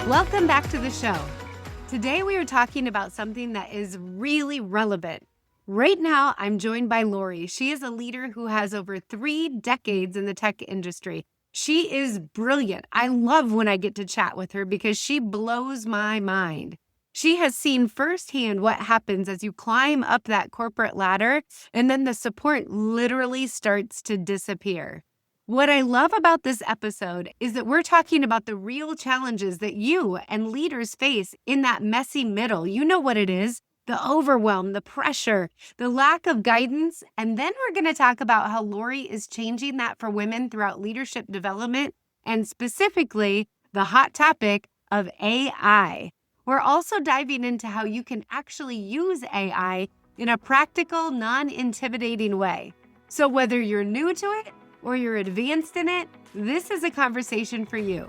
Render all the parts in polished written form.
Welcome back to the show. Today we are talking about something that is really relevant. Right now, I'm joined by Lori. She is a leader who has over 3 decades in the tech industry. She is brilliant. I love when I get to chat with her because she blows my mind. She has seen firsthand what happens as you climb up that corporate ladder and then the support literally starts to disappear. What I love about this episode is that we're talking about the real challenges that you and leaders face in that messy middle. You know what it is, the overwhelm, the pressure, the lack of guidance. And then we're going to talk about how Lori is changing that for women throughout leadership development and specifically the hot topic of AI. We're also diving into how you can actually use AI in a practical, non-intimidating way. So whether you're new to it or you're advanced in it, this is a conversation for you.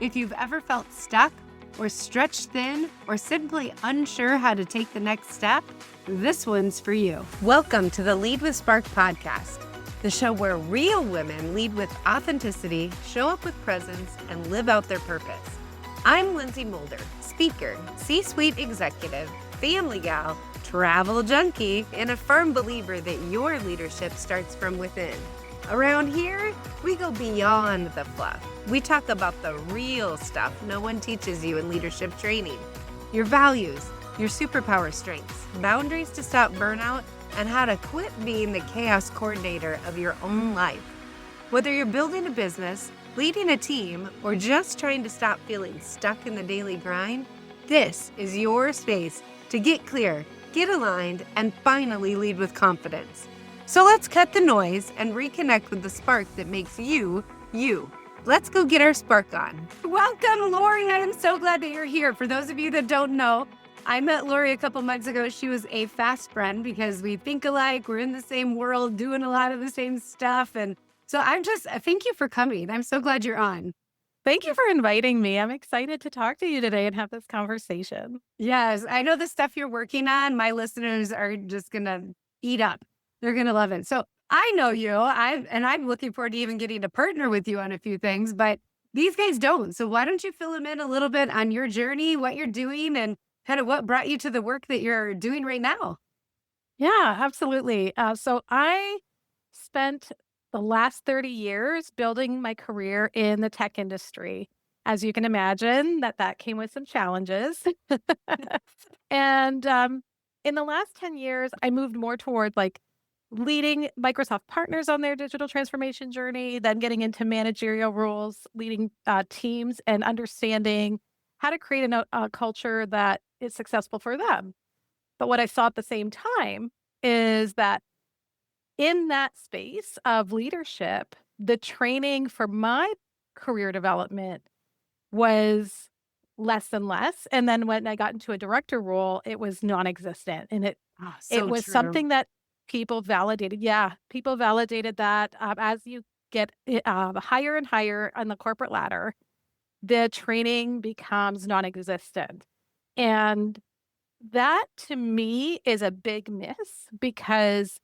If you've ever felt stuck or stretched thin or simply unsure how to take the next step, this one's for you. Welcome to the Lead with Spark podcast, the show where real women lead with authenticity, show up with presence, and live out their purpose. I'm Lynsey Mulder, speaker, C-suite executive, family gal, travel junkie, and a firm believer that your leadership starts from within. Around here, we go beyond the fluff. We talk about the real stuff no one teaches you in leadership training. Your values, your superpower strengths, boundaries to stop burnout, and how to quit being the chaos coordinator of your own life. Whether you're building a business, leading a team, or just trying to stop feeling stuck in the daily grind, this is your space to get clear, get aligned, and finally lead with confidence. So let's cut the noise and reconnect with the spark that makes you, you. Let's go get our spark on. Welcome, Lori. I am so glad that you're here. For those of you that don't know, I met Lori a couple months ago. She was a fast friend because we think alike. We're in the same world, doing a lot of the same stuff. And so thank you for coming. I'm so glad you're on. Thank you for inviting me. I'm excited to talk to you today and have this conversation. Yes, I know the stuff you're working on, my listeners are just going to eat up. They're going to love it. So I know you, I'm looking forward to even getting to partner with you on a few things, but these guys don't. So why don't you fill them in a little bit on your journey, what you're doing, and kind of what brought you to the work that you're doing right now? Yeah, absolutely. So I spent the last 30 years building my career in the tech industry. As you can imagine, that came with some challenges. And in the last 10 years, I moved more toward leading Microsoft partners on their digital transformation journey, then getting into managerial roles, leading teams, and understanding how to create a culture that is successful for them. But what I saw at the same time is that in that space of leadership, the training for my career development was less and less. And then when I got into a director role, it was non-existent. And it was true. something that people validated. Yeah, people validated that as you get higher and higher on the corporate ladder, the training becomes non-existent. And that to me is a big miss because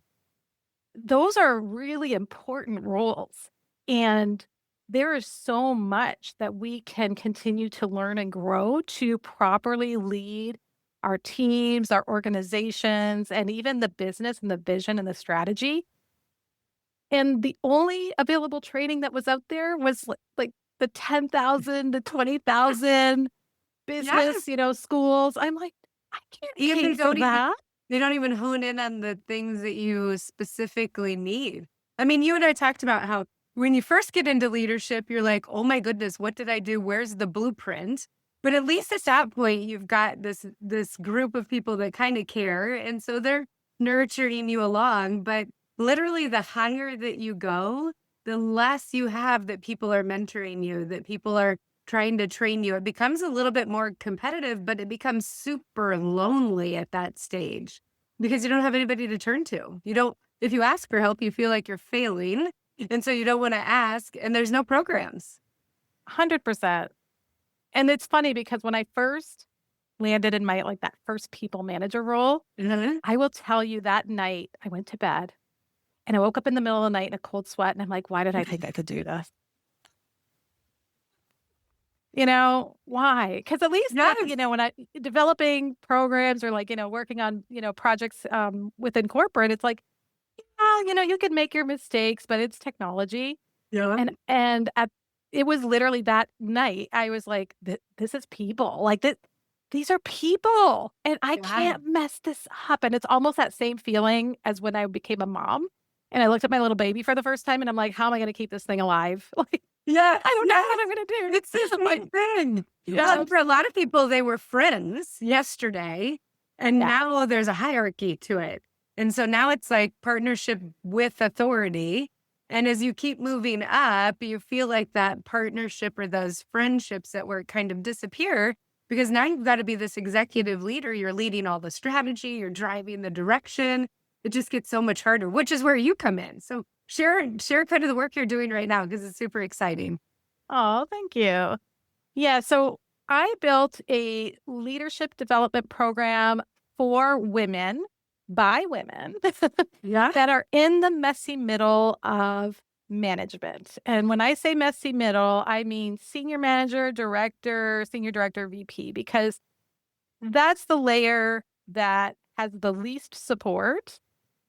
those are really important roles. And there is so much that we can continue to learn and grow to properly lead our teams, our organizations, and even the business and the vision and the strategy. And the only available training that was out there was like the 10,000 to 20,000 business, schools. I'm like, I can't pay for that. They don't even hone in on the things that you specifically need. I mean, you and I talked about how when you first get into leadership, you're like, oh my goodness, what did I do? Where's the blueprint? But at least at that point, you've got this group of people that kind of care. And so they're nurturing you along. But literally the higher that you go, the less you have that people are mentoring you, that people are trying to train you. It becomes a little bit more competitive, but it becomes super lonely at that stage because you don't have anybody to turn to. If you ask for help, you feel like you're failing. And so you don't want to ask, and there's no programs. 100%. And it's funny because when I first landed in my that first people manager role, I will tell you that night I went to bed and I woke up in the middle of the night in a cold sweat and I'm like, why did I think I could do this? Why? Because at least, Yes. when I developing programs or working on, projects within corporate, it's like, you can make your mistakes, but it's technology. Yeah. And it was literally that night, I was like, this is people. Like, these are people, and I Yeah. can't mess this up. And it's almost that same feeling as when I became a mom, and I looked at my little baby for the first time, and I'm like, how am I going to keep this thing alive? Like, Yeah. I don't know what I'm going to do. It's the same thing. Yeah. Well, for a lot of people, they were friends yesterday, and Yeah. now there's a hierarchy to it. And so now it's like partnership with authority. And as you keep moving up, you feel like that partnership or those friendships that were kind of disappear because now you've got to be this executive leader. You're leading all the strategy, you're driving the direction. It just gets so much harder, which is where you come in. So share kind of the work you're doing right now because it's super exciting. Oh, thank you. Yeah. So I built a leadership development program for women by women Yeah. that are in the messy middle of management. And when I say messy middle, I mean senior manager, director, senior director, VP, because that's the layer that has the least support,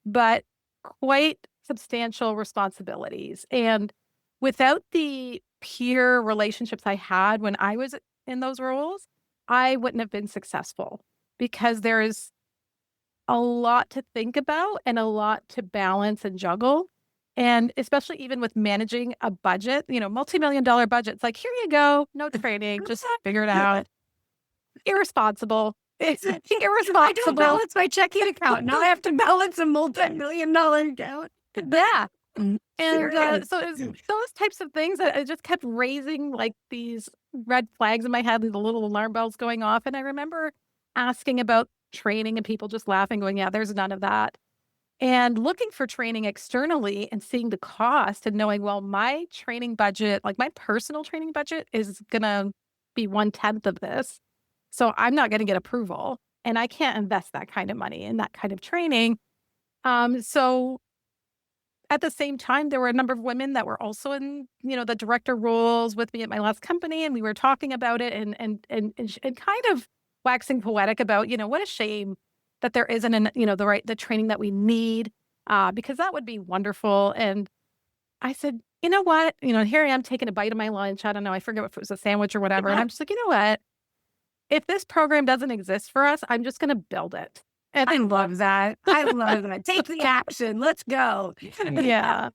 but quite substantial responsibilities. And without the peer relationships I had when I was in those roles, I wouldn't have been successful because there is a lot to think about and a lot to balance and juggle. And especially even with managing a budget, multi-million-dollar budget, it's like, here you go, no training, just figure it out. Irresponsible. It's I don't balance my checking account. Now I have to balance a multi-million-dollar account. Yeah. And Serious. so it's those types of things that it just kept raising like these red flags in my head, these little alarm bells going off. And I remember asking about training and people just laughing, going, yeah, there's none of that. And looking for training externally and seeing the cost and knowing, well, my training budget, like my personal training budget is going to be 1/10 of this. So I'm not going to get approval and I can't invest that kind of money in that kind of training. So at the same time, there were a number of women that were also in, the director roles with me at my last company. And we were talking about it and kind of waxing poetic about, what a shame that there isn't the training that we need, because that would be wonderful. And I said, you know what, here I am taking a bite of my lunch. I don't know. I forget if it was a sandwich or whatever. And I'm just like, you know what, if this program doesn't exist for us, I'm just going to build it. And I love that. I love that. Take the action. Let's go. yeah.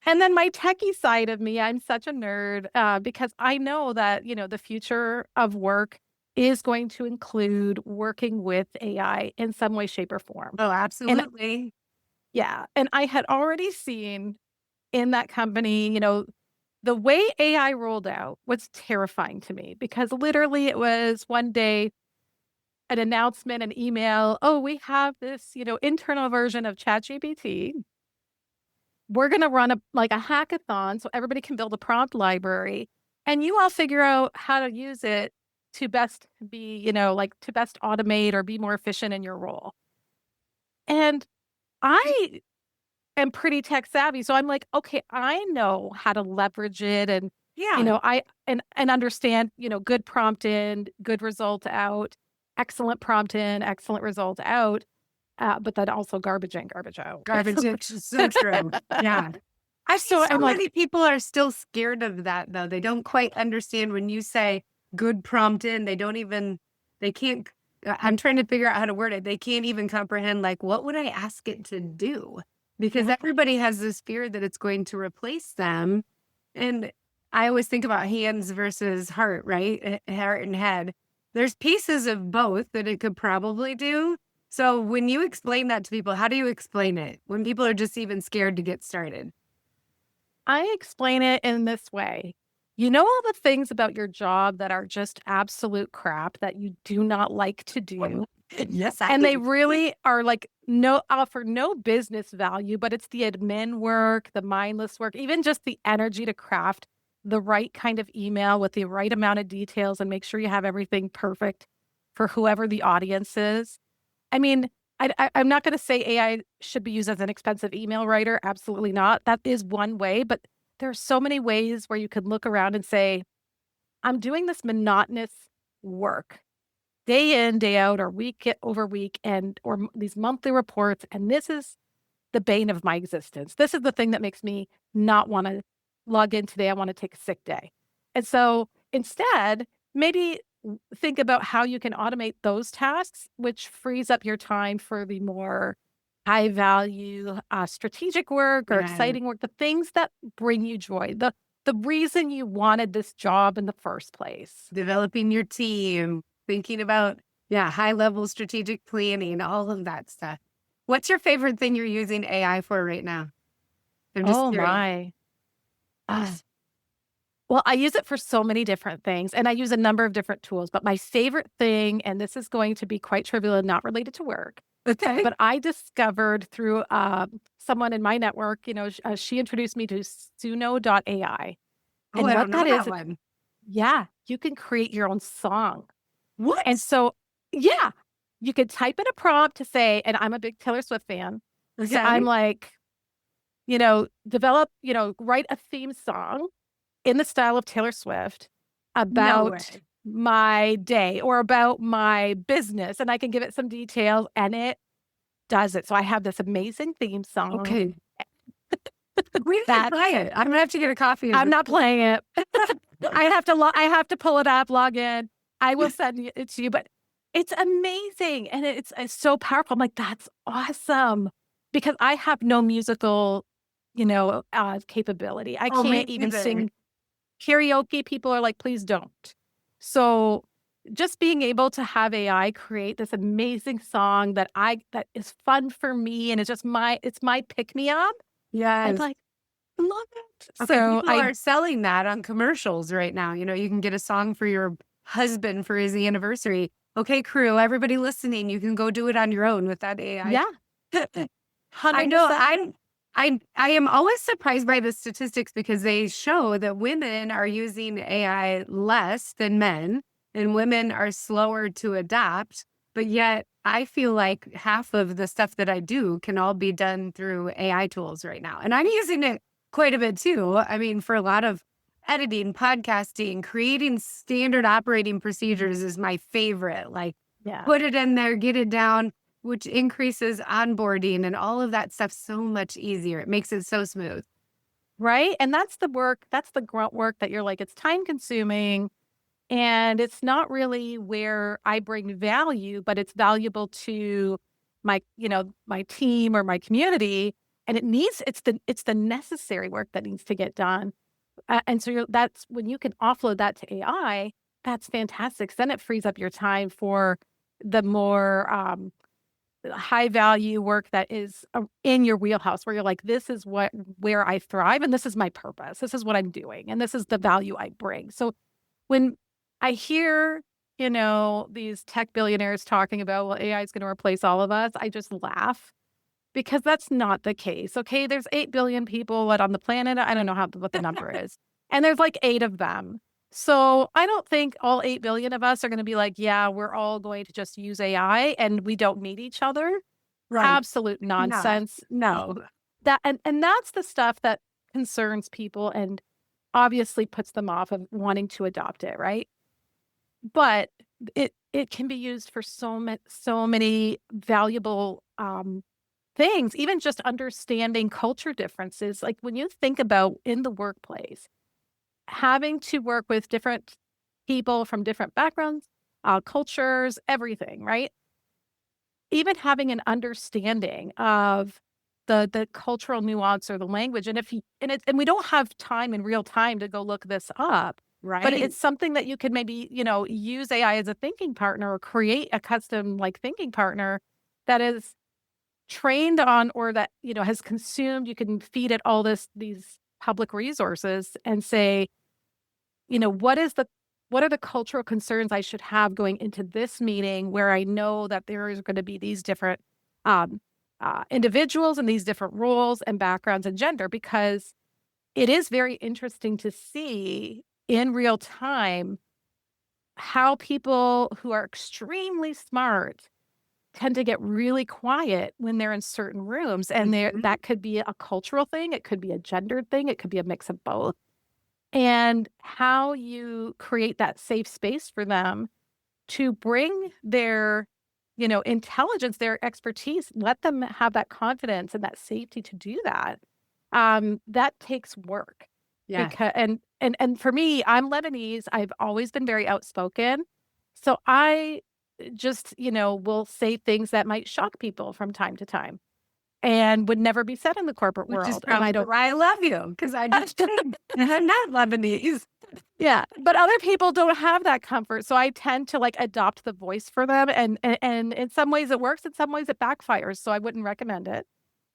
And then my techie side of me, I'm such a nerd because I know that, the future of work is going to include working with AI in some way, shape, or form. Oh, absolutely. Yeah. And I had already seen in that company, the way AI rolled out was terrifying to me because literally it was one day an announcement, an email. Oh, we have this, internal version of ChatGPT. We're going to run a hackathon so everybody can build a prompt library and you all figure out how to use it to best be, to best automate or be more efficient in your role. And I am pretty tech savvy. So I'm like, okay, I know how to leverage it and, Yeah. I understand, good prompt in, good result out, excellent prompt in, excellent result out. But then also garbage in, garbage out. Garbage is so true. Yeah. I've seen so I'm like, many people are still scared of that though. They don't quite understand when you say good prompt in, they can't, I'm trying to figure out how to word it. They can't even comprehend like, what would I ask it to do? Because everybody has this fear that it's going to replace them. And I always think about hands versus heart, right? Heart and head. There's pieces of both that it could probably do. So when you explain that to people, how do you explain it when people are just even scared to get started? I explain it in this way. You know all the things about your job that are just absolute crap that you do not like to do. Yes, and they really are like offer no business value, but it's the admin work, the mindless work, even just the energy to craft the right kind of email with the right amount of details and make sure you have everything perfect for whoever the audience is. I mean, I'm not going to say AI should be used as an expensive email writer. Absolutely not. That is one way, but there are so many ways where you could look around and say, I'm doing this monotonous work day in, day out, or week over week, and or these monthly reports, and this is the bane of my existence. This is the thing that makes me not want to log in today. I want to take a sick day. And so instead, maybe think about how you can automate those tasks, which frees up your time for the more high value, strategic work or Yeah. exciting work, the things that bring you joy, the reason you wanted this job in the first place. Developing your team, thinking about, yeah, high level strategic planning, all of that stuff. What's your favorite thing you're using AI for right now? I'm just Oh curious. my. Well, I use it for so many different things, and I use a number of different tools, but my favorite thing, and this is going to be quite trivial and not related to work, Okay. but I discovered through someone in my network, she introduced me to Suno.ai. Oh, And I what don't know that is, that one. yeah, you can create your own song. And What? so, yeah, you could type in a prompt to say, and I'm a big Taylor Swift fan. So I'm Okay. like, develop, write a theme song in the style of Taylor Swift No about way. my day or about my business, and I can give it some details, and it does it. So I have this amazing theme song Okay. We didn't that try it. I'm gonna have to get a copy of I'm it. not playing it. I have to pull it up, log in. I will send it to you, but it's amazing, and it's so powerful. I'm like, "That's awesome," because I have no musical, capability. I Oh, me can't even neither. sing karaoke. People are like, "Please don't." So, just being able to have AI create this amazing song that is fun for me, and it's my pick me up, I'm Yes. like, "Love it." Okay, So, people are selling that on commercials right now. You can get a song for your husband for his anniversary. Okay, crew, everybody listening, you can go do it on your own with that AI. yeah, I know 100%. I am always surprised by the statistics because they show that women are using AI less than men and women are slower to adapt. But yet I feel like half of the stuff that I do can all be done through AI tools right now. And I'm using it quite a bit too. I mean, for a lot of editing, podcasting, creating standard operating procedures is my favorite. Like Yeah. put it in there, get it down, which increases onboarding and all of that stuff so much easier. It makes it so smooth. Right? And that's the grunt work that you're like, it's time consuming and it's not really where I bring value, but it's valuable to my team or my community. And it's the necessary work that needs to get done. And so that's when you can offload that to AI, that's fantastic. 'Cause then it frees up your time for the more high value work that is in your wheelhouse where you're like, this is where I thrive and this is my purpose. This is what I'm doing and this is the value I bring. So when I hear, these tech billionaires talking about, well, AI is going to replace all of us, I just laugh because that's not the case. Okay. There's 8 billion people on the planet. I don't know what the number is. And there's like 8 of them. So I don't think all 8 billion of us are going to be like, yeah, we're all going to just use AI and we don't need each other. Right. Absolute No, nonsense. no. And that's the stuff that concerns people and obviously puts them off of wanting to adopt it, right? But it can be used for so many valuable things, even just understanding culture differences. Like when you think about in the workplace, having to work with different people from different backgrounds, cultures, everything, right? Even having an understanding of the cultural nuance or the language, and if you and we don't have time in real time to go look this up, but Right. it's something that you could maybe, use AI as a thinking partner or create a custom, like, thinking partner that is trained on or that, has consumed you can feed it all these public resources and say, what are the cultural concerns I should have going into this meeting where I know that there is gonna be these different, um, individuals and these different roles and backgrounds and gender? Because it is very interesting to see in real time how people who are extremely smart tend to get really quiet when they're in certain rooms, and Mhm. that could be a cultural thing, it could be a gendered thing, it could be a mix of both. and how you create that safe space for them to bring their, intelligence, their expertise, let them have that confidence and that safety to do that. That takes work Yeah. because and for me, I'm Lebanese. I've always been very outspoken. So I just, will say things that might shock people from time to time and would never be said in the corporate Which is world. And probably why I love you, because I just I'm not Lebanese. yeah, but other people don't have that comfort, so I tend to, like, adopt the voice for them, and in some ways it works, in some ways it backfires, so I wouldn't recommend it.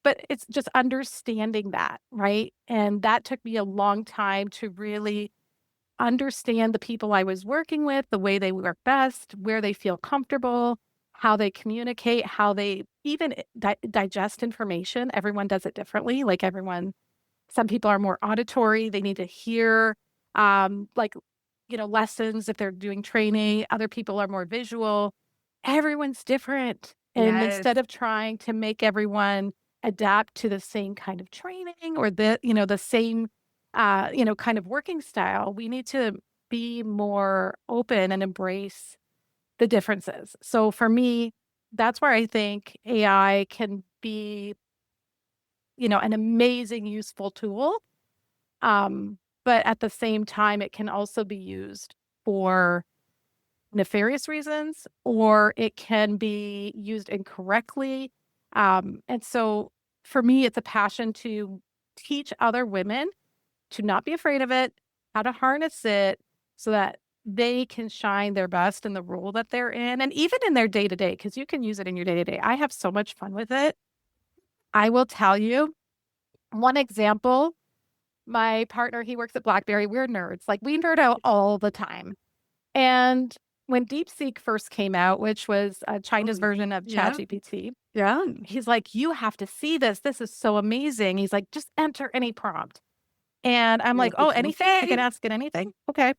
But it's just understanding that, right? And that took me a long time to really understand the people I was working with, the way they work best, where they feel comfortable, how they communicate, how they even digest information. Everyone does it differently, like, some people are more auditory, they need to hear, like, lessons if they're doing training. Other people are more visual. Everyone's different. And Yes. instead of trying to make everyone adapt to the same kind of training or the same, kind of working style, we need to be more open and embrace the differences. So for me, that's where I think AI can be, an amazing, useful tool. But at the same time, it can also be used for nefarious reasons, or it can be used incorrectly. And so for me, it's a passion to teach other women to not be afraid of it, how to harness it so that they can shine their best in the role that they're in, and even in their day to day, because you can use it in your day to day. I have so much fun with it. I will tell you one example. My partner, he works at BlackBerry. We're nerds. Like, we nerd out all the time. And when DeepSeek first came out, which was China's version of Yeah. ChatGPT, Yeah. he's like, "You have to see this. This is so amazing." He's like, "Just enter any prompt." And I'm You're like, "Oh, like, anything? I can okay. ask it anything?" Okay.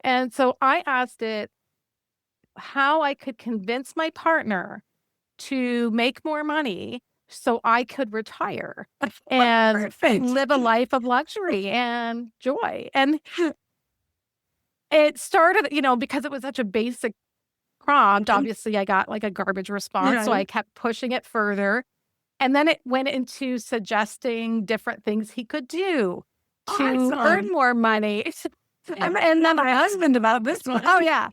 And so I asked it how I could convince my partner to make more money so I could retire and Perfect. live a life of luxury and joy. And it started, because it was such a basic prompt, obviously I got like a garbage response. So Right. I kept pushing it further. And then it went into suggesting different things he could do to earn Awesome. more money. And then my husband about this one. Oh, yeah.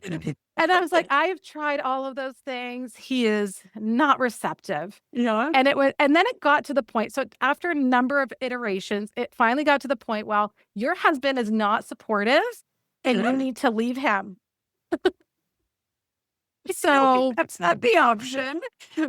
And I was like, I've tried all of those things. He is not receptive. Yeah. And then it got to the point. So after a number of iterations, it finally got to the point, well, your husband is not supportive and you need to leave him. So, That's not the option.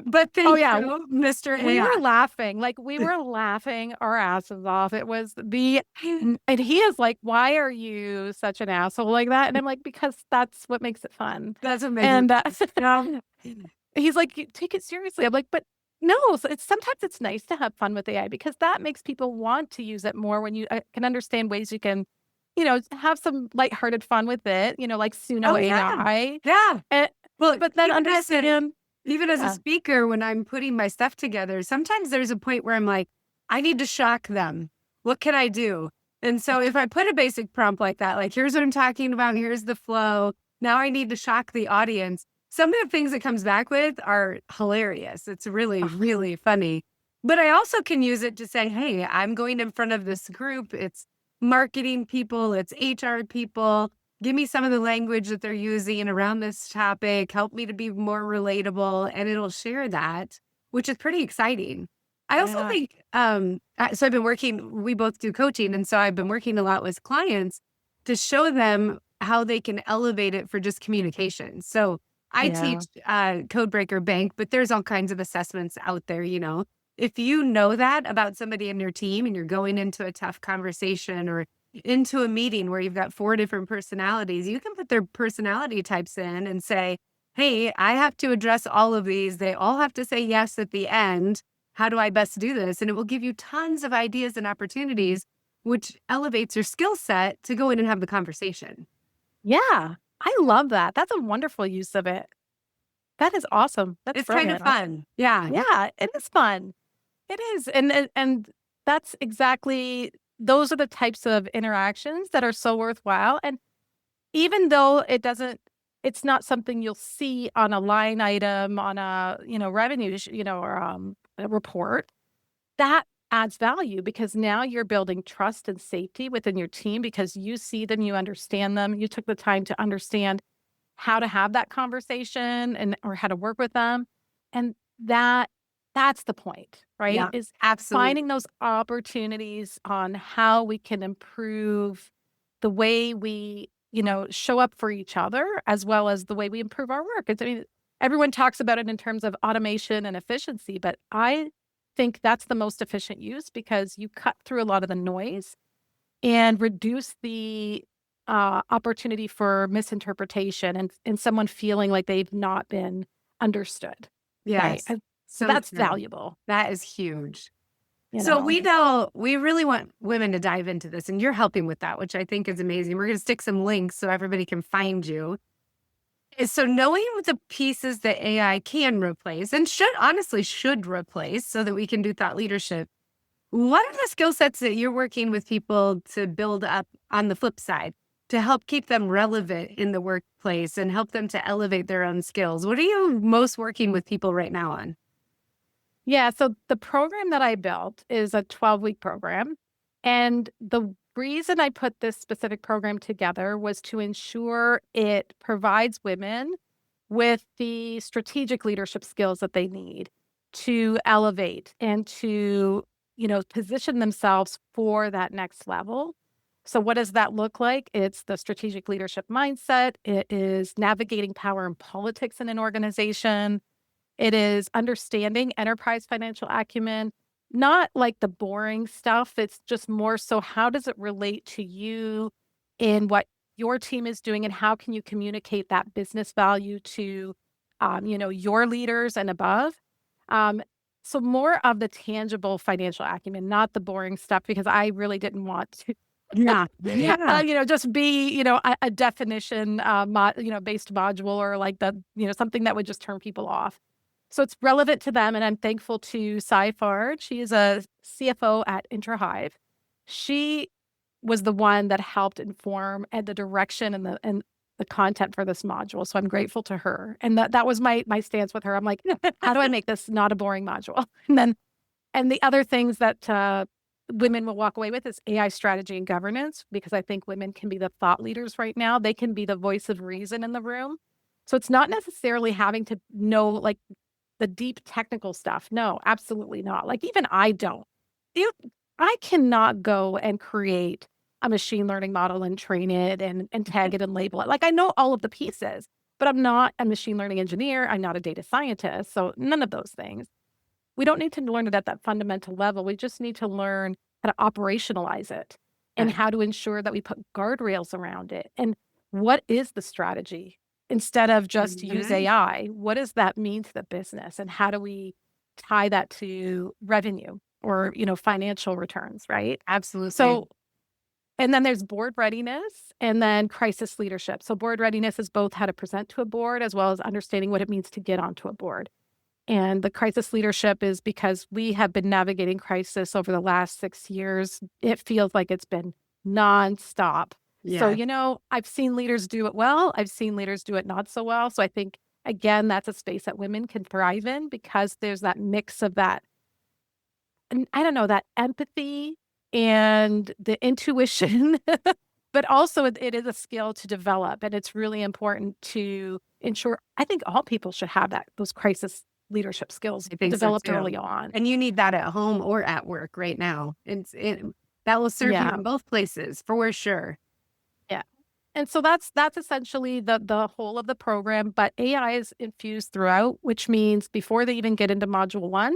But oh thank yeah, you, Mr. we AI. were laughing. Like, we were laughing our asses off. It was and he is like, "Why are you such an asshole like that?" And I'm like, "Because that's what makes it fun." That's amazing. And Yeah. he's like, "You take it seriously." I'm like, "But no, so sometimes it's nice to have fun with AI because that makes people want to use it more when you can understand ways you can, have some lighthearted fun with it, like Oh, Suno yeah. AI. Yeah. And, Well, but then understand, even as a yeah, speaker, when I'm putting my stuff together, sometimes there's a point where I'm like, I need to shock them. What can I do? And so if I put a basic prompt like that, like, here's what I'm talking about, here's the flow. Now I need to shock the audience. Some of the things it comes back with are hilarious. It's really, ugh, really funny. But I also can use it to say, hey, I'm going in front of this group. It's marketing people, it's HR people. Give me some of the language that they're using around this topic. Help me to be more relatable. And it'll share that, which is pretty exciting. I also yeah, think, so I've been working, we both do coaching. And so I've been working a lot with clients to show them how they can elevate it for just communication. So I yeah, teach Codebreaker Bank, but there's all kinds of assessments out there, If you know that about somebody in your team and you're going into a tough conversation or into a meeting where you've got 4 different personalities, you can put their personality types in and say, hey, I have to address all of these. They all have to say yes at the end. How do I best do this? And it will give you tons of ideas and opportunities, which elevates your skill set to go in and have the conversation. yeah. I love that. That's a wonderful use of it. That is awesome. That's It's kind of brilliant. fun. Yeah. Yeah, it is fun. It is, and that's exactly those are the types of interactions that are so worthwhile. And even though it's not something you'll see on a line item on a, revenue, or a report, that adds value because now you're building trust and safety within your team because you see them, you understand them, you took the time to understand how to have that conversation or how to work with them. And that's the point, right? Yeah, Is absolutely. finding those opportunities on how we can improve the way we, show up for each other as well as the way we improve our work. I mean, everyone talks about it in terms of automation and efficiency, but I think that's the most efficient use because you cut through a lot of the noise and reduce the opportunity for misinterpretation and someone feeling like they've not been understood. Right. Yes. So So that's true. valuable, That is huge. you So know. we know we really want women to dive into this, and you're helping with that, which I think is amazing. We're going to stick some links so everybody can find you. So knowing the pieces that AI can replace and should replace so that we can do thought leadership, what are the skill sets that you're working with people to build up on the flip side to help keep them relevant in the workplace and help them to elevate their own skills? What are you most working with people right now on? Yeah, so the program that I built is a 12-week program. And the reason I put this specific program together was to ensure it provides women with the strategic leadership skills that they need to elevate and to, position themselves for that next level. So what does that look like? It's the strategic leadership mindset. It is navigating power and politics in an organization. It is understanding enterprise financial acumen, not like the boring stuff. It's just more so how does it relate to you in what your team is doing and how can you communicate that business value to, your leaders and above. Um, so more of the tangible financial acumen, not the boring stuff, because I really didn't want to, Yeah. Yeah. just be, a definition, based module or like something that would just turn people off. So it's relevant to them, and I'm thankful to Cy Fard. She is a CFO at IntraHive. She was the one that helped inform and the direction and the content for this module. So I'm grateful to her. And that was my stance with her. I'm like, how do I make this not a boring module? And the other things that women will walk away with is AI strategy and governance, because I think women can be the thought leaders right now. They can be the voice of reason in the room. So it's not necessarily having to know like the deep technical stuff. No, absolutely not. Like even I don't. You I cannot go and create a machine learning model and train it and tag it and label it. Like I know all of the pieces, but I'm not a machine learning engineer. I'm not a data scientist. So none of those things. We don't need to learn it at that fundamental level. We just need to learn how to operationalize it and Right. how to ensure that we put guardrails around it. And what is the strategy? Instead of just use Mhm. AI, what does that mean to the business? And how do we tie that to revenue or, financial returns, right? Absolutely. So, and then there's board readiness and then crisis leadership. So board readiness is both how to present to a board as well as understanding what it means to get onto a board. And the crisis leadership is because we have been navigating crisis over the last 6 years. It feels like it's been nonstop. So, Yeah. I've seen leaders do it well. I've seen leaders do it not so well. So I think, again, that's a space that women can thrive in because there's that mix of that, and I don't know, that empathy and the intuition, but also it is a skill to develop. And it's really important to ensure, I think all people should have those crisis leadership skills I think so developed too. early on. And you need that at home or at work right now. That will serve you Yeah. in both places for sure. Yeah. And so that's essentially the whole of the program, but AI is infused throughout, which means before they even get into module 1,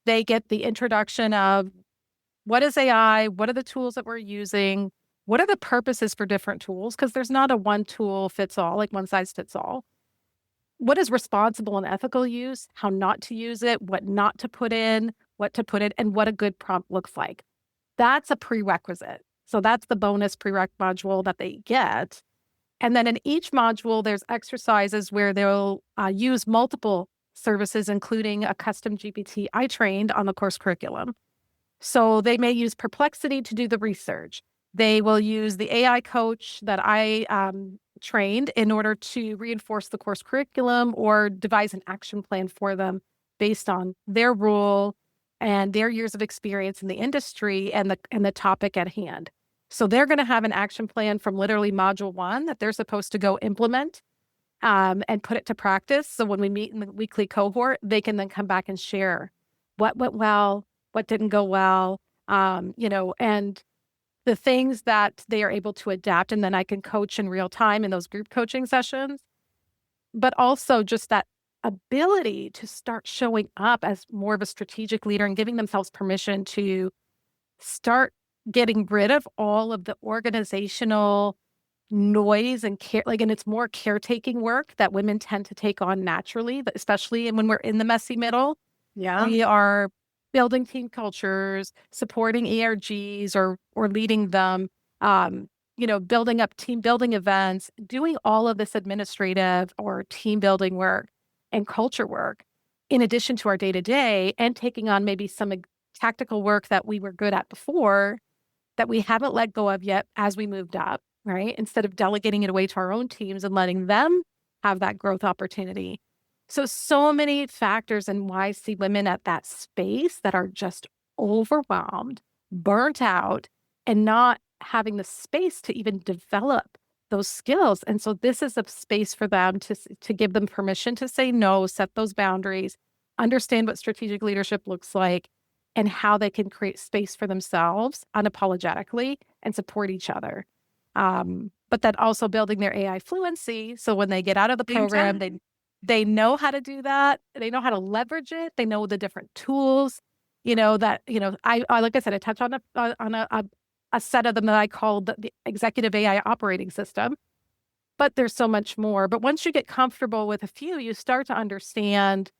they get the introduction of what is AI, what are the tools that we're using, what are the purposes for different tools, because there's not a one tool fits all, like one size fits all. What is responsible and ethical use, how not to use it, what not to put in, what to put in, and what a good prompt looks like. That's a prerequisite. So that's the bonus prereq module that they get. And then in each module, there's exercises where they'll use multiple services, including a custom GPT I trained on the course curriculum. So they may use Perplexity to do the research. They will use the AI coach that I trained in order to reinforce the course curriculum or devise an action plan for them based on their role and their years of experience in the industry and the topic at hand. So they're going to have an action plan from literally module 1 that they're supposed to go implement and put it to practice. So when we meet in the weekly cohort, they can then come back and share what went well, what didn't go well, and the things that they are able to adapt. And then I can coach in real time in those group coaching sessions, but also just that ability to start showing up as more of a strategic leader and giving themselves permission to start getting rid of all of the organizational noise and care, and it's more caretaking work that women tend to take on naturally, but especially when we're in the messy middle. Yeah. We are building team cultures, supporting ERGs or leading them, building up team building events, doing all of this administrative or team building work and culture work in addition to our day-to-day, and taking on maybe some tactical work that we were good at before that we haven't let go of yet as we moved up, right? Instead of delegating it away to our own teams and letting them have that growth opportunity. So many factors in why I see women at that space that are just overwhelmed, burnt out, and not having the space to even develop those skills. And so this is a space for them to give them permission to say no, set those boundaries, understand what strategic leadership looks like, and how they can create space for themselves unapologetically and support each other. But then also building their AI fluency. So when they get out of the program, they know how to do that. They know how to leverage it. They know the different tools, I like I said, I touched on a set of them that I called the executive AI operating system, but there's so much more. But once you get comfortable with a few, you start to understand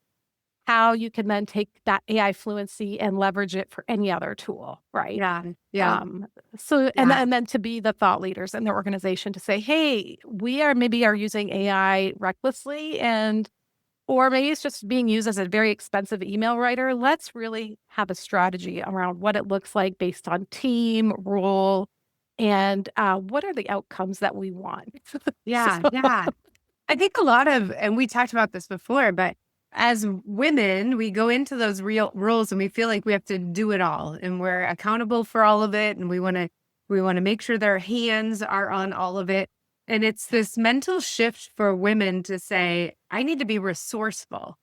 how you can then take that AI fluency and leverage it for any other tool, right? Yeah. Yeah. And then to be the thought leaders in their organization to say, hey, we are using AI recklessly, or maybe it's just being used as a very expensive email writer. Let's really have a strategy around what it looks like based on team, role, and what are the outcomes that we want. Yeah. Yeah. I think and we talked about this before, but as women, we go into those real roles and we feel like we have to do it all and we're accountable for all of it. And we want to make sure their hands are on all of it. And it's this mental shift for women to say, I need to be resourceful.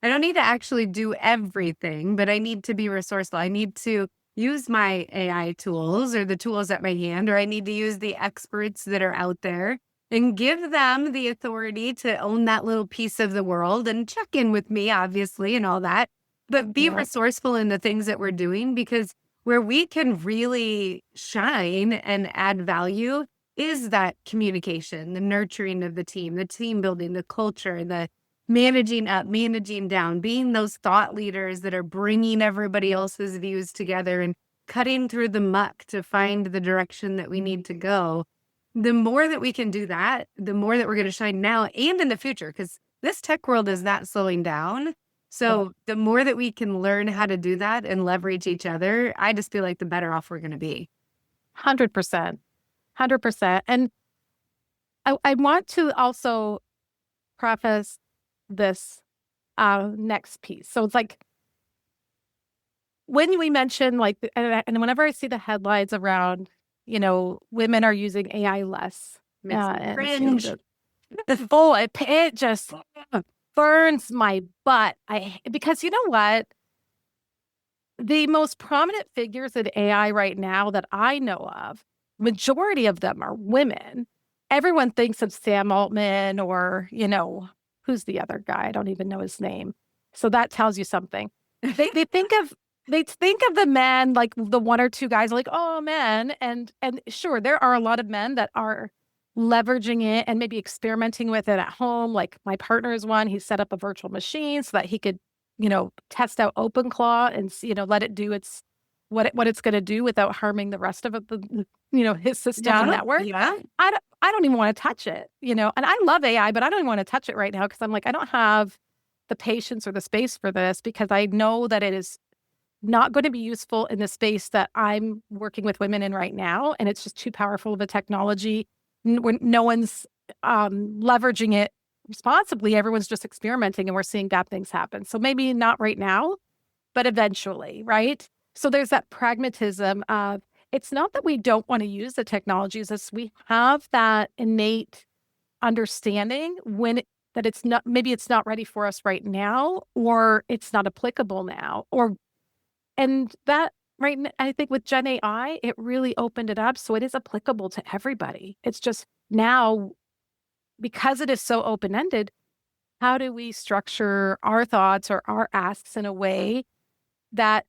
I don't need to actually do everything, but I need to be resourceful. I need to use my AI tools or the tools at my hand, or I need to use the experts that are out there and give them the authority to own that little piece of the world and check in with me, obviously, and all that. But be resourceful in the things that we're doing, because where we can really shine and add value is that communication, the nurturing of the team building, the culture, the managing up, managing down, being those thought leaders that are bringing everybody else's views together and cutting through the muck to find the direction that we need to go. The more that we can do that, the more that we're going to shine now and in the future, because this tech world is not slowing down. So the more that we can learn how to do that and leverage each other, I just feel like the better off we're going to be. 100%. 100%. And I want to also preface this next piece. So it's like, when we mention and whenever I see the headlines around, women are using AI less. Cringe. It just burns my butt. Because you know what? The most prominent figures in AI right now that I know of, majority of them are women. Everyone thinks of Sam Altman or, who's the other guy? I don't even know his name. So that tells you something. They think of the men, like the one or two guys, like, oh, men. And sure, there are a lot of men that are leveraging it and maybe experimenting with it at home. Like my partner is one. He set up a virtual machine so that he could, test out OpenClaw and, let it do what it's going to do without harming the rest of his system and network. Yeah. I don't even want to touch it, and I love AI, but I don't even want to touch it right now because I'm like, I don't have the patience or the space for this, because I know that it is not going to be useful in the space that I'm working with women in right now. And it's just too powerful of a technology. When no one's leveraging it responsibly, everyone's just experimenting and we're seeing bad things happen. So maybe not right now, but eventually, right? So there's that pragmatism of it's not that we don't want to use the technologies, it's we have that innate understanding that it's not, maybe it's not ready for us right now, or it's not applicable now, and that I think with Gen AI, it really opened it up. So it is applicable to everybody. It's just now, because it is so open-ended, how do we structure our thoughts or our asks in a way that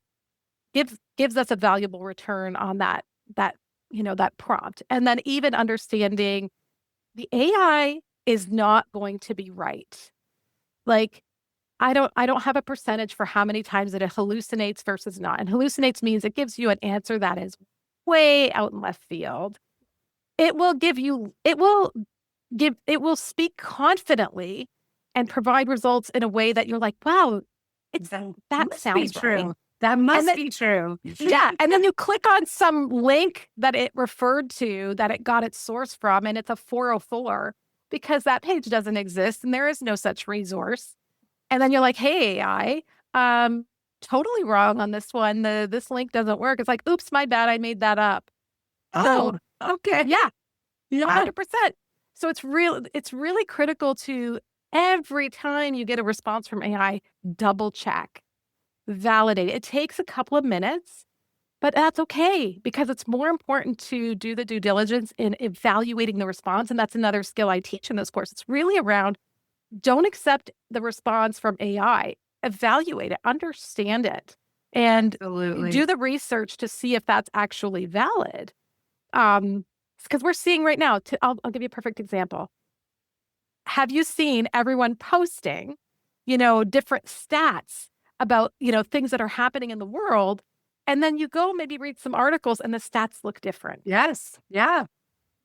gives us a valuable return on that prompt? And then even understanding the AI is not going to be right. Like, I don't have a percentage for how many times it hallucinates versus not. And hallucinates means it gives you an answer that is way out in left field. It will speak confidently and provide results in a way that you're like, wow, that sounds true. Right. That must be true. Yeah. And then you click on some link that it referred to, that it got its source from, and it's a 404 because that page doesn't exist and there is no such resource. And then you're like, hey, AI, totally wrong on this one. This link doesn't work. It's like, oops, my bad. I made that up. Oh, okay. Yeah, 100%. So it's really critical to, every time you get a response from AI, double check, validate it. It takes a couple of minutes, but that's okay, because it's more important to do the due diligence in evaluating the response. And that's another skill I teach in this course. It's really around, don't accept the response from AI, evaluate it, understand it, and do the research to see if that's actually valid. Because we're seeing right now, I'll give you a perfect example. Have you seen everyone posting, different stats about, things that are happening in the world? And then you go maybe read some articles and the stats look different. Yes. Yeah.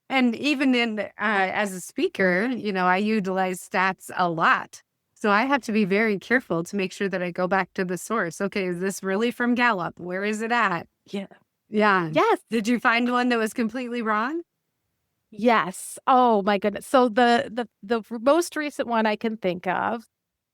And even as a speaker, I utilize stats a lot. So I have to be very careful to make sure that I go back to the source. Okay, is this really from Gallup? Where is it at? Yeah. Yeah. Yes. Did you find one that was completely wrong? Yes. Oh my goodness. So the most recent one I can think of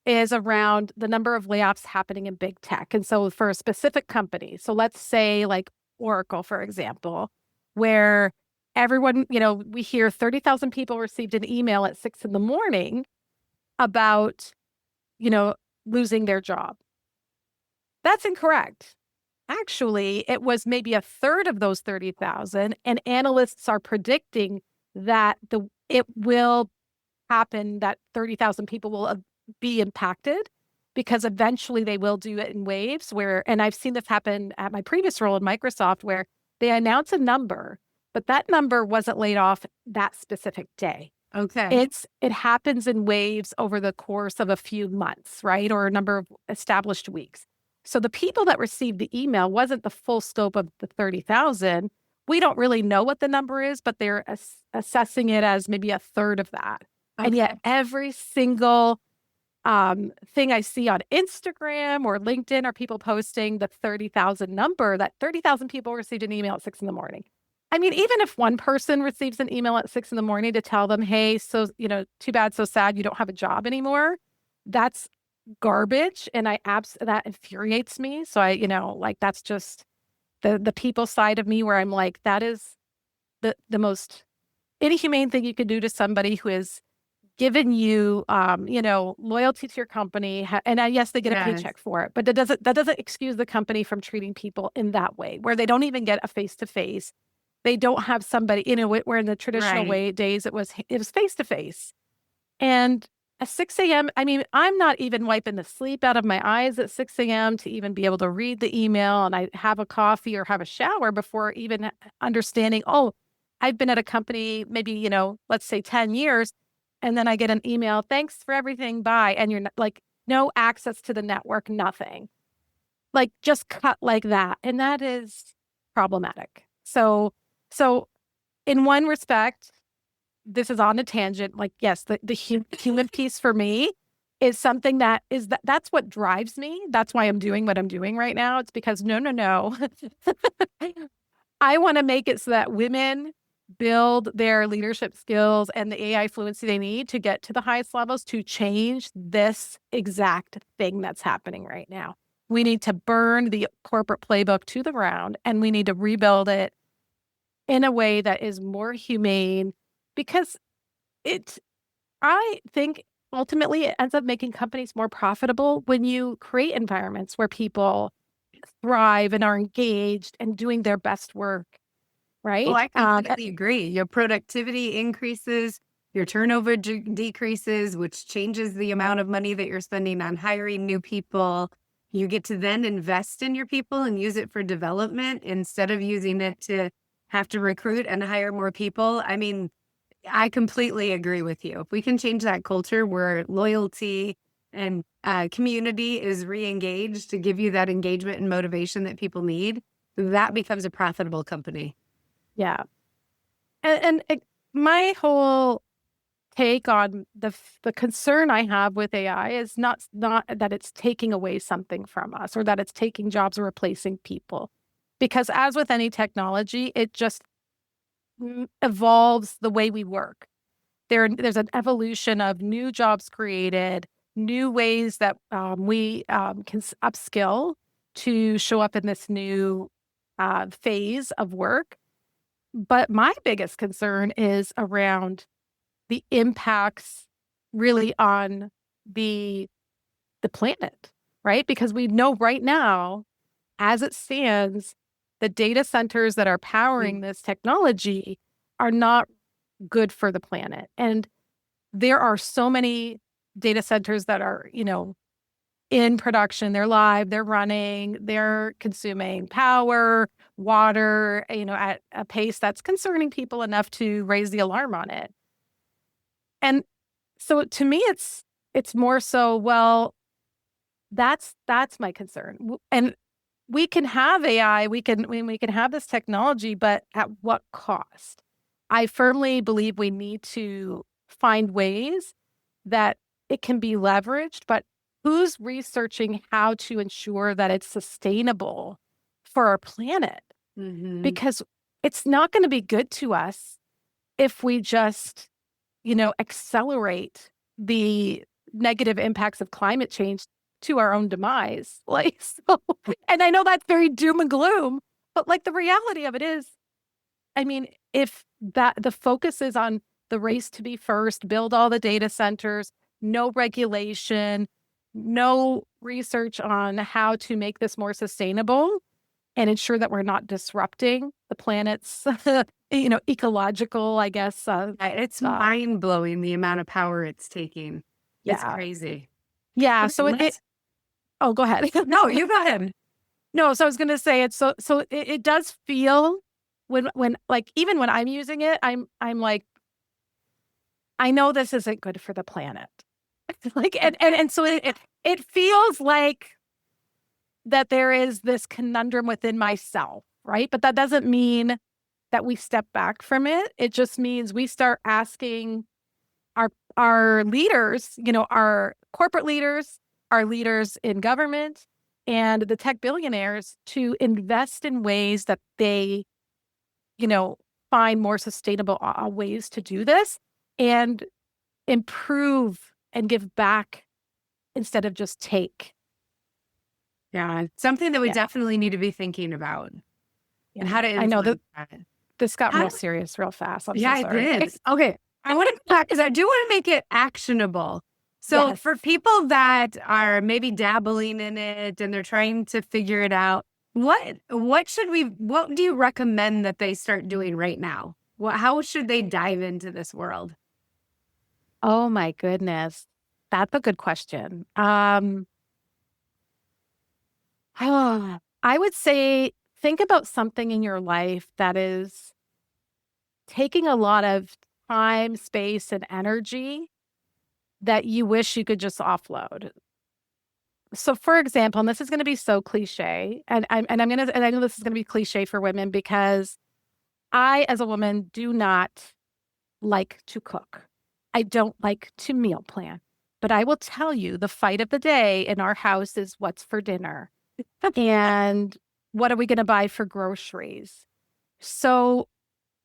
is around the number of layoffs happening in big tech. And so for a specific company, so let's say like Oracle, for example, where everyone, we hear 30,000 people received an email at 6 a.m. about, losing their job. That's incorrect. Actually, it was maybe a third of those 30,000, and analysts are predicting that it will happen, that 30,000 people will be impacted, because eventually they will do it in waves and I've seen this happen at my previous role in Microsoft, where they announce a number, but that number wasn't laid off that specific day. Okay. It happens in waves over the course of a few months, right? Or a number of established weeks. So the people that received the email wasn't the full scope of the 30,000. We don't really know what the number is, but they're assessing it as maybe a third of that. Okay. And yet every single thing I see on Instagram or LinkedIn are people posting the 30,000 number, that 30,000 people received an email at 6 a.m. I mean, even if one person receives an email at 6 a.m. to tell them, hey, so, too bad, so sad, you don't have a job anymore, that's garbage. And that infuriates me. So that's just the people side of me, where I'm like, that is the most inhumane thing you could do to somebody who is given you, loyalty to your company. And yes, they get a paycheck for it, but that doesn't excuse the company from treating people in that way, where they don't even get a face-to-face. They don't have somebody, where in the traditional days it was face-to-face. And at 6 a.m., I mean, I'm not even wiping the sleep out of my eyes at 6 a.m. to even be able to read the email, and I have a coffee or have a shower before even understanding, oh, I've been at a company maybe, let's say 10 years, and then I get an email, thanks for everything, bye. And you're like, no access to the network, nothing. Like, just cut like that. And that is problematic. So in one respect, this is on a tangent. Like, yes, the human piece for me is something that's what drives me. That's why I'm doing what I'm doing right now. It's because no. I want to make it so that women build their leadership skills and the AI fluency they need to get to the highest levels to change this exact thing that's happening right now. We need to burn the corporate playbook to the ground, and we need to rebuild it in a way that is more humane, because I think ultimately it ends up making companies more profitable when you create environments where people thrive and are engaged and doing their best work, Well, right? I completely agree. Your productivity increases, your turnover decreases, which changes the amount of money that you're spending on hiring new people. You get to then invest in your people and use it for development instead of using it to have to recruit and hire more people. I mean, I completely agree with you. If we can change that culture where loyalty and community is re-engaged to give you that engagement and motivation that people need, that becomes a profitable company. Yeah. My whole take on the concern I have with AI is not that it's taking away something from us or that it's taking jobs or replacing people. Because as with any technology, it just evolves the way we work. There's an evolution of new jobs created, new ways that we can upskill to show up in this new phase of work. But my biggest concern is around the impacts really on the planet, right? Because we know right now, as it stands, the data centers that are powering this technology are not good for the planet. And there are so many data centers that are, in production, they're live, they're running, they're consuming power, water, at a pace that's concerning people enough to raise the alarm on it. And so to me, it's more so, well, that's my concern. And we can have AI, we can have this technology, but at what cost? I firmly believe we need to find ways that it can be leveraged, but who's researching how to ensure that it's sustainable for our planet? Mm-hmm. Because it's not going to be good to us if we just, accelerate the negative impacts of climate change to our own demise. And I know that's very doom and gloom, but the reality of it is, I mean, if the focus is on the race to be first, build all the data centers, no regulation, no research on how to make this more sustainable and ensure that we're not disrupting the planet's, ecological, I guess. It's mind-blowing the amount of power it's taking. It's Yeah. crazy. Yeah. Okay, So oh, go ahead. No, you go ahead. No, so I was going to say it does feel when even when I'm using it, I'm like, I know this isn't good for the planet. And so it feels like that there is this conundrum within myself, right? But that doesn't mean that we step back from it. It just means we start asking our leaders, our corporate leaders, our leaders in government, and the tech billionaires to invest in ways that they, find more sustainable ways to do this and improve and give back instead of just take. Yeah, something that we Yeah. definitely need to be thinking about and how to I know influence that that. this got How real do- serious real fast. I'm yeah, so it sorry. did. Okay, I want to go back because I do want to make it actionable. So Yes. for people that are maybe dabbling in it and they're trying to figure it out, what do you recommend that they start doing right now? How should they dive into this world? Oh my goodness. That's a good question. I would say think about something in your life that is taking a lot of time, space, and energy that you wish you could just offload. So, for example, and this is going to be so cliche, and I know this is going to be cliche for women because I, as a woman, do not like to cook. I don't like to meal plan. But I will tell you, the fight of the day in our house is what's for dinner and what are we going to buy for groceries. So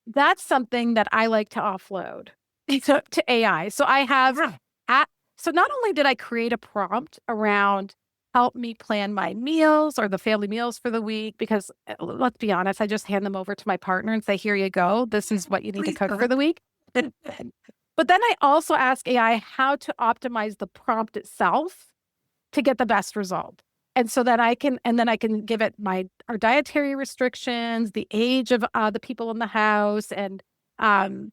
that's something that I like to offload to AI. So I have, so not only did I create a prompt around help me plan my meals or the family meals for the week, because let's be honest, I just hand them over to my partner and say, here you go. This is what you need to cook for the week. But then I also ask AI how to optimize the prompt itself to get the best result. And so that I can give it our dietary restrictions, the age of the people in the house, and ask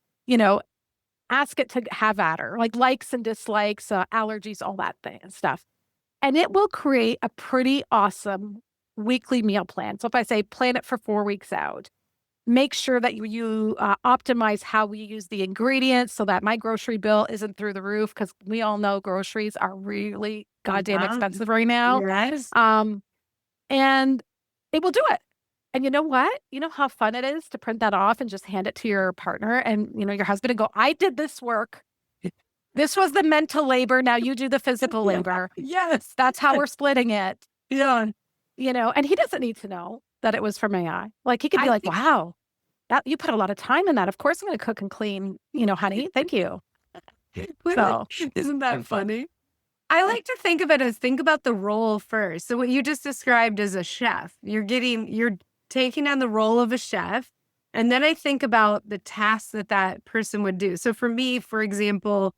it to have at her, like likes and dislikes, allergies, all that stuff. And it will create a pretty awesome weekly meal plan. So if I say plan it for 4 weeks out, make sure that you optimize how we use the ingredients so that my grocery bill isn't through the roof, because we all know groceries are really goddamn expensive right now. Yes. And it will do it. And you know what? You know how fun it is to print that off and just hand it to your partner and, your husband and go, I did this work. This was the mental labor. Now you do the physical labor. Yes. That's how we're splitting it. Yeah. And he doesn't need to know that it was from AI. Like he could be like, wow, you put a lot of time in that. Of course I'm going to cook and clean, honey. Thank you. So isn't that funny? I like to think of it as think about the role first. So what you just described as a chef, you're taking on the role of a chef. And then I think about the tasks that person would do. So for me, for example,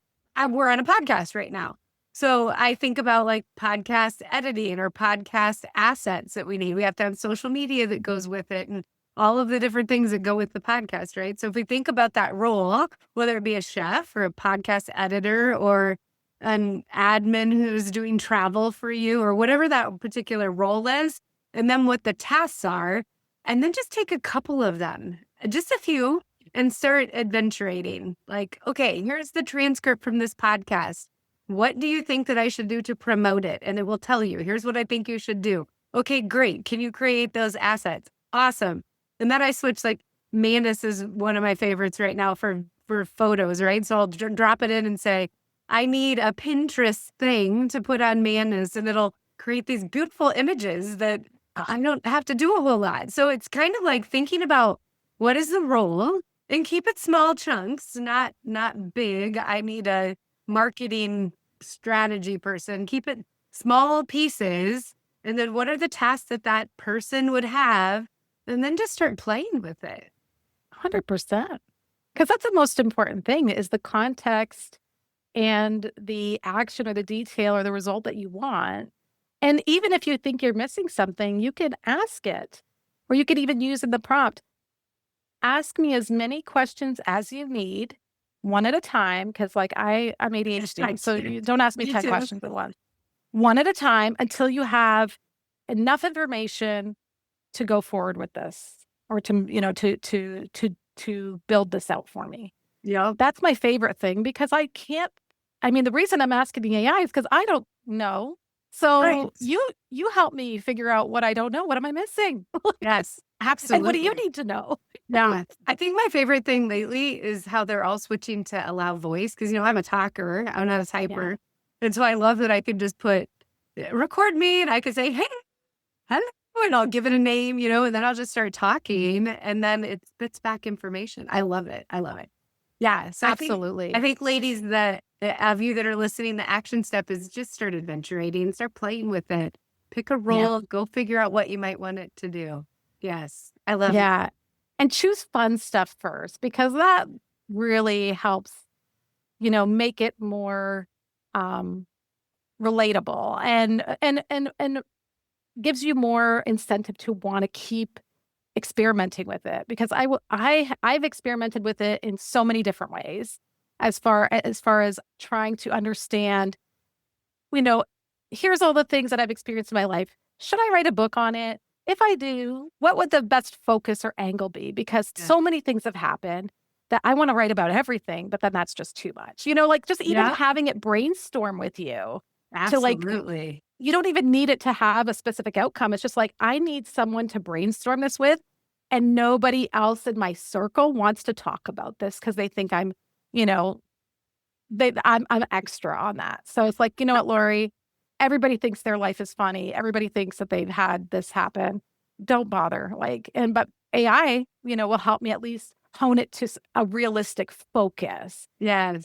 we're on a podcast right now. So I think about like podcast editing or podcast assets that we need. We have to have social media that goes with it and all of the different things that go with the podcast, right? So if we think about that role, whether it be a chef or a podcast editor or an admin who's doing travel for you or whatever that particular role is, and then what the tasks are, and then just take a couple of them, just a few, and start adventuring. Like, okay, here's the transcript from this podcast. What do you think that I should do to promote it? And it will tell you, here's what I think you should do. Okay, great. Can you create those assets? Awesome. And then I switch, like Mandis is one of my favorites right now for photos, right? So I'll drop it in and say, I need a Pinterest thing to put on Mandis, and it'll create these beautiful images that I don't have to do a whole lot. So it's kind of like thinking about what is the role and keep it small chunks, not big. I need a marketing strategy person. Keep it small pieces. And then what are the tasks that person would have? And then just start playing with it. 100%. Because that's the most important thing is the context and the action or the detail or the result that you want. And even if you think you're missing something, you can ask it, or you could even use in the prompt, ask me as many questions as you need, one at a time, because like I'm ADHD, so you don't ask me 10 questions at once. One at a time until you have enough information to go forward with this, or to build this out for me. Yeah, that's my favorite thing, because the reason I'm asking the AI is because I don't know. So right. you help me figure out what I don't know. What am I missing? Yes, absolutely. And what do you need to know? Yeah, I think my favorite thing lately is how they're all switching to allow voice, because I'm a talker, I'm not a typer, yeah. And so I love that I could just record me, and I could say, hey, hello, and I'll give it a name, and then I'll just start talking, and then it spits back information. I love it. Yeah, so absolutely. I think ladies that of you that are listening, the action step is just start adventuring, start playing with it. Pick a role, go figure out what you might want it to do. Yes, I love it. Yeah, and choose fun stuff first, because that really helps, make it more relatable and gives you more incentive to want to keep experimenting with it, because I've experimented with it in so many different ways as far as trying to understand, here's all the things that I've experienced in my life. Should I write a book on it? If I do, what would the best focus or angle be? Because so many things have happened that I want to write about everything, but then that's just too much. Just even having it brainstorm with you. Absolutely. You don't even need it to have a specific outcome. It's just like, I need someone to brainstorm this with, and nobody else in my circle wants to talk about this because they think I'm, I'm extra on that. So it's like, you know what, Lori, everybody thinks their life is funny. Everybody thinks that they've had this happen. Don't bother. But AI, will help me at least hone it to a realistic focus. Yes.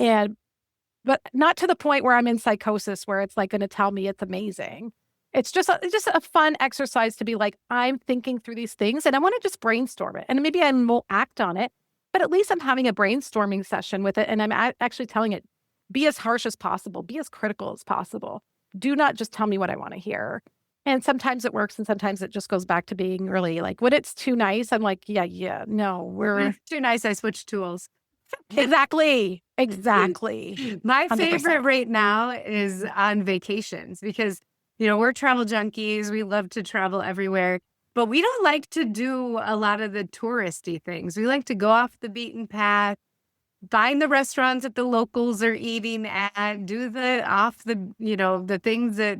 But not to the point where I'm in psychosis where it's like going to tell me it's amazing. It's just a fun exercise to be like, I'm thinking through these things and I want to just brainstorm it. And maybe I won't act on it, but at least I'm having a brainstorming session with it. And I'm actually telling it, be as harsh as possible, be as critical as possible. Do not just tell me what I want to hear. And sometimes it works and sometimes it just goes back to being really like, when it's too nice, I'm like, yeah, no, we're too nice. I switch tools. Exactly. My 100%. favorite right now is on vacations because, we're travel junkies. We love to travel everywhere, but we don't like to do a lot of the touristy things. We like to go off the beaten path, find the restaurants that the locals are eating at, do the things that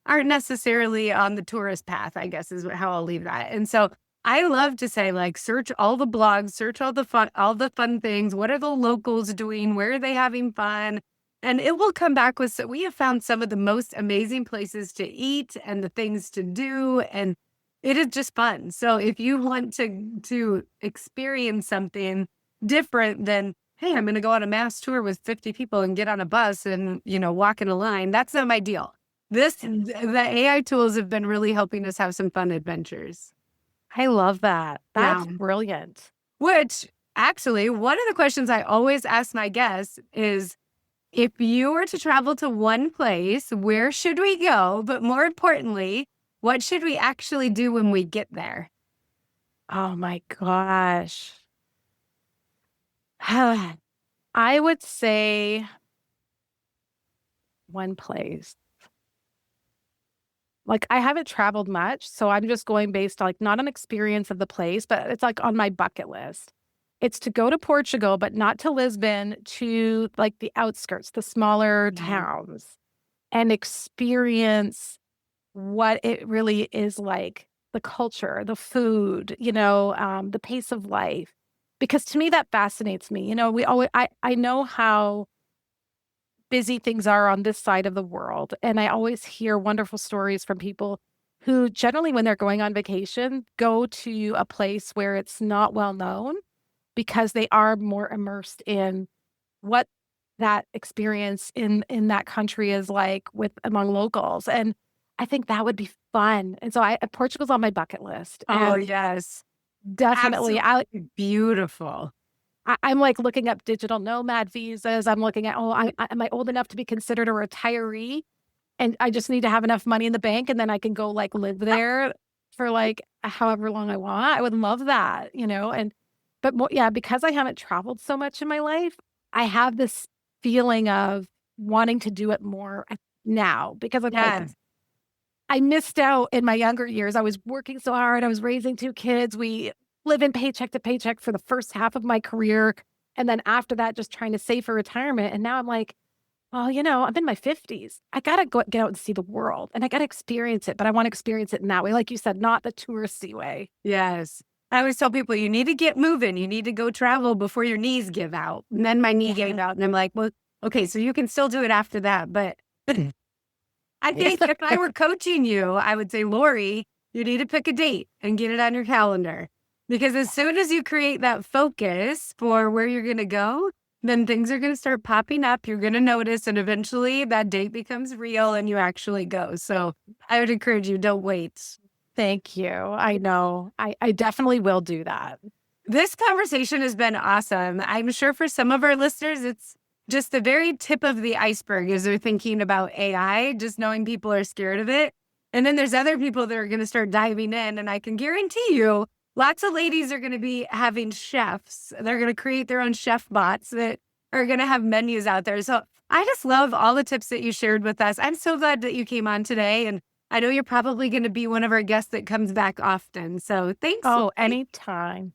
aren't necessarily on the tourist path, I guess is how I'll leave that. And so I love to say, like, search all the blogs, search all the fun things. What are the locals doing? Where are they having fun? And it will come back with, so we have found some of the most amazing places to eat and the things to do. And it is just fun. So if you want to experience something different than, hey, I'm going to go on a mass tour with 50 people and get on a bus and, walk in a line, that's not my deal. The AI tools have been really helping us have some fun adventures. I love that. That's brilliant. Which actually, one of the questions I always ask my guests is, if you were to travel to one place, where should we go? But more importantly, what should we actually do when we get there? Oh my gosh. I would say one place. Like, I haven't traveled much, so I'm just going based on, like, not an experience of the place, but it's like on my bucket list. It's to go to Portugal, but not to Lisbon, to like the outskirts, the smaller towns, and experience what it really is like, the culture, the food, the pace of life. Because to me, that fascinates me. I know how busy things are on this side of the world. And I always hear wonderful stories from people who generally, when they're going on vacation, go to a place where it's not well known because they are more immersed in what that experience in that country is like among locals. And I think that would be fun. And so Portugal's on my bucket list. Oh, yes. Definitely. Absolutely beautiful. I'm like looking up digital nomad visas. I'm looking at, am I old enough to be considered a retiree? And I just need to have enough money in the bank and then I can go like live there for like however long I want. I would love that, because I haven't traveled so much in my life, I have this feeling of wanting to do it more now because I missed out in my younger years. I was working so hard. I was raising 2 kids. We living paycheck to paycheck for the first half of my career. And then after that, just trying to save for retirement. And now I'm like, well, I'm in my 50s. I got to get out and see the world and I got to experience it, but I want to experience it in that way. Like you said, not the touristy way. Yes. I always tell people, you need to get moving. You need to go travel before your knees give out. And then my knee gave out and I'm like, well, okay, so you can still do it after that. But I think if I were coaching you, I would say, Lori, you need to pick a date and get it on your calendar. Because as soon as you create that focus for where you're going to go, then things are going to start popping up. You're going to notice, and eventually that date becomes real and you actually go. So I would encourage you, don't wait. Thank you. I know. I definitely will do that. This conversation has been awesome. I'm sure for some of our listeners, it's just the very tip of the iceberg as they're thinking about AI, just knowing people are scared of it. And then there's other people that are going to start diving in. And I can guarantee you, lots of ladies are going to be having chefs. They're going to create their own chef bots that are going to have menus out there. So I just love all the tips that you shared with us. I'm so glad that you came on today. And I know you're probably going to be one of our guests that comes back often. So thanks. Oh, anytime.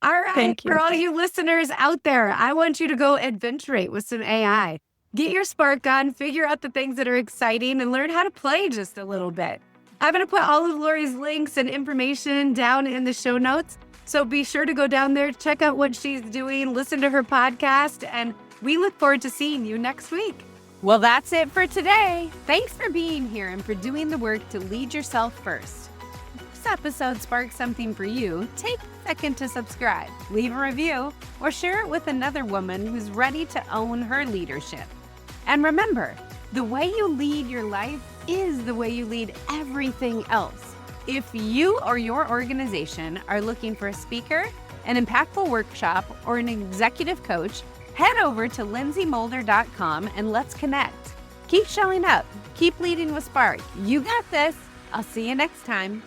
All right. Thank you. For all you listeners out there, I want you to go adventurate with some AI. Get your spark on, figure out the things that are exciting, and learn how to play just a little bit. I'm going to put all of Lori's links and information down in the show notes. So be sure to go down there, check out what she's doing, listen to her podcast, and We look forward to seeing you next week. Well, that's it for today. Thanks for being here and for doing the work to lead yourself first. If this episode sparked something for you, take a second to subscribe, leave a review, or share it with another woman who's ready to own her leadership. And remember, the way you lead your life is the way you lead everything else. If you or your organization are looking for a speaker, an impactful workshop, or an executive coach, head over to lynseyMulder.com and let's connect. Keep showing up. Keep leading with spark. You got this. I'll see you next time.